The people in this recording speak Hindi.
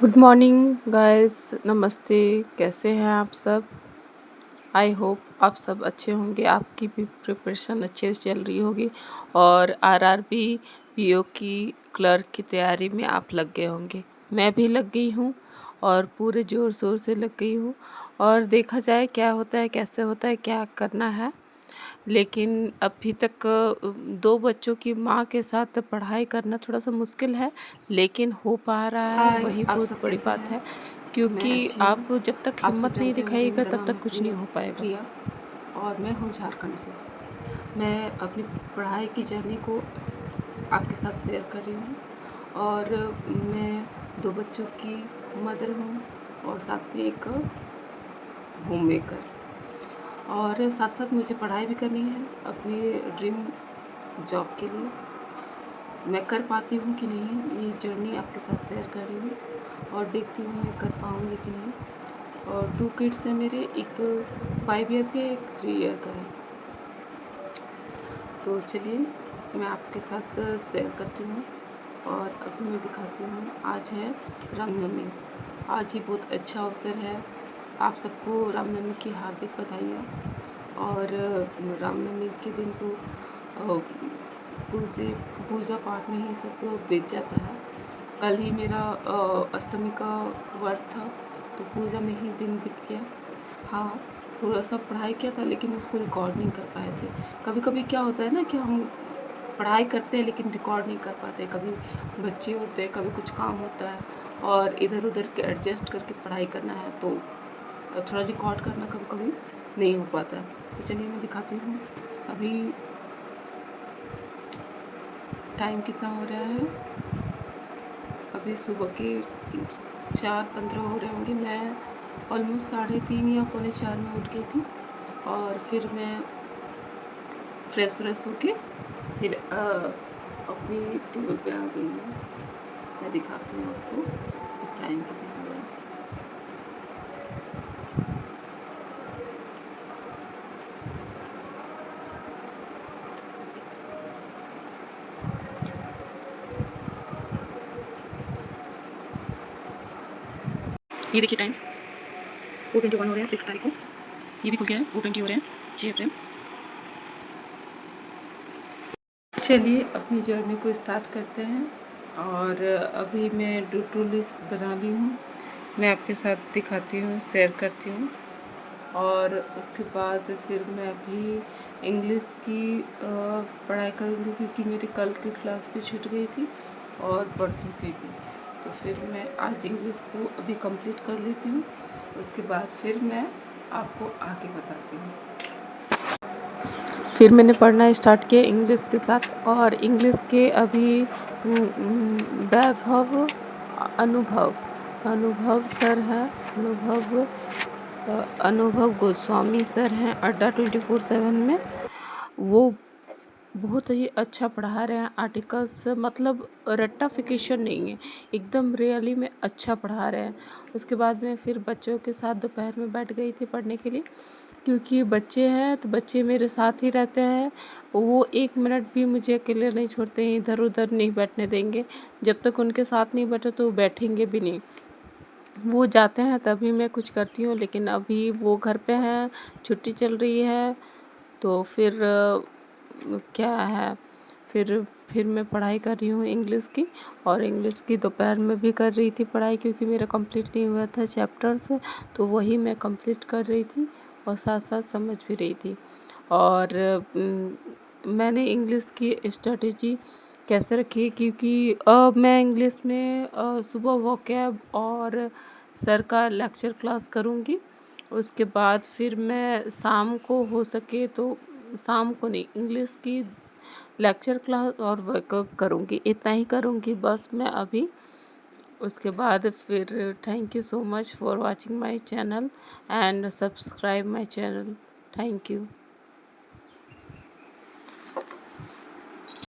गुड मॉर्निंग गाइस, नमस्ते। कैसे हैं आप सब? आई होप आप सब अच्छे होंगे। आपकी भी प्रिपरेशन अच्छे से चल रही होगी और आरआरबी पीओ की क्लर्क की तैयारी में आप लग गए होंगे। मैं भी लग गई हूँ और पूरे ज़ोर शोर से लग गई हूँ। और देखा जाए क्या होता है, कैसे होता है, क्या करना है। लेकिन अभी तक 2 बच्चों की माँ के साथ पढ़ाई करना थोड़ा-सा मुश्किल है, लेकिन हो पा रहा है, हाय, वही आप बहुत सब बड़ी कैसे बात हैं? है। मैं क्योंकि अच्छी हूँ। आप जब तक आप सब हिम्मत नहीं जानते होंगे दिखाइएगा मेरा तब नाम तक कुछ नहीं हो पाएगा। प्रिया और मैं हूँ झारखंड से। मैं अपनी पढ़ाई की जर्नी को आपके साथ शेयर कर रही हूँ और मैं 2 बच्चों की मदर हूँ और साथ में एक होम मेकर। और साथ-साथ मुझे पढ़ाई भी करनी है अपनी ड्रीम जॉब के लिए। मैं कर पाती हूँ कि नहीं, ये जर्नी आपके साथ शेयर कर रही हूँ और देखती हूँ मैं कर पाऊँगी कि नहीं। और 2 किड्स हैं मेरे, एक 5 ईयर का है, एक 3 ईयर का है। तो चलिए मैं आपके साथ शेयर करती हूँ और अभी मैं दिखाती हूँ। आज है रामनवमी। आज ही बहुत अच्छा अवसर है। आप सबको रामनवमी की हार्दिक बधाइयाँ। और रामनवमी के दिन तो पूजा पाठ में ही सब बीत जाता है। कल ही मेरा अष्टमी का व्रत था, तो पूजा में ही दिन बीत गया। हाँ, थोड़ा सा पढ़ाई किया था लेकिन उसको रिकॉर्ड नहीं कर पाए थे। कभी कभी क्या होता है ना कि हम पढ़ाई करते हैं लेकिन रिकॉर्ड नहीं कर पाते। कभी बच्चे होते हैं, कभी कुछ काम होता है और इधर उधर के एडजस्ट करके पढ़ाई करना है, तो थोड़ा रिकॉर्ड करना कभी कभी नहीं हो पाता। तो चलिए मैं दिखाती हूँ अभी टाइम कितना हो रहा है। अभी सुबह के 4:15 हो रहे होंगे। मैं ऑलमोस्ट 3:30 या 3:45 में उठ गई थी और फिर मैं फ्रेश व्रेश होके फिर अपनी टेबल पे आ गई हूँ। मैं दिखाती हूँ आपको टाइम कितना हो रहा है। ये देखिए टाइम 4:21 हो रहे हैं 6 तारीख को। ये भी खुल गया है, 4:20 हो रहे हैं 6 अप्रैल। चलिए अपनी जर्नी को स्टार्ट करते हैं। और अभी मैं टू लिस्ट बना ली हूँ। मैं आपके साथ दिखाती हूँ, शेयर करती हूँ। और उसके बाद फिर मैं अभी इंग्लिश की पढ़ाई करूँगी, क्योंकि मेरी कल की क्लास भी छूट गई थी और परसों की भी। तो फिर मैं आज इंग्लिश को अभी कंप्लीट कर लेती हूँ, उसके बाद फिर मैं आपको आगे बताती हूँ। फिर मैंने पढ़ना स्टार्ट किया इंग्लिश के साथ। और इंग्लिश के अभी वैभव अनुभव अनुभव सर हैं, अनुभव गोस्वामी सर हैं अड्डा 24/7 में। वो बहुत ही अच्छा पढ़ा रहे हैं। आर्टिकल्स मतलब रट्टाफिकेशन नहीं है, एकदम रियली में अच्छा पढ़ा रहे हैं। उसके बाद में फिर बच्चों के साथ दोपहर में बैठ गई थी पढ़ने के लिए, क्योंकि बच्चे हैं तो बच्चे मेरे साथ ही रहते हैं। वो 1 मिनट भी मुझे अकेले नहीं छोड़ते हैं, इधर उधर नहीं बैठने देंगे। जब तक उनके साथ नहीं बैठो तो वो बैठेंगे भी नहीं। वो जाते हैं तभी मैं कुछ करती हूँ, लेकिन अभी वो घर पे हैं, छुट्टी चल रही है। तो फिर क्या है, फिर मैं पढ़ाई कर रही हूँ इंग्लिश की। और इंग्लिश की दोपहर में भी कर रही थी पढ़ाई, क्योंकि मेरा कंप्लीट नहीं हुआ था चैप्टर्स, तो वही मैं कंप्लीट कर रही थी और साथ साथ समझ भी रही थी। और मैंने इंग्लिश की स्ट्रेटजी कैसे रखी है, क्योंकि मैं इंग्लिश में सुबह वोकैब और सर का लेक्चर क्लास करूँगी। उसके बाद फिर मैं शाम को हो सके तो शाम को नहीं, इंग्लिश की लेक्चर क्लास और वर्कअप करूँगी। इतना ही करूँगी बस मैं अभी। उसके बाद फिर thank you so much for watching my channel and subscribe my channel. Thank you.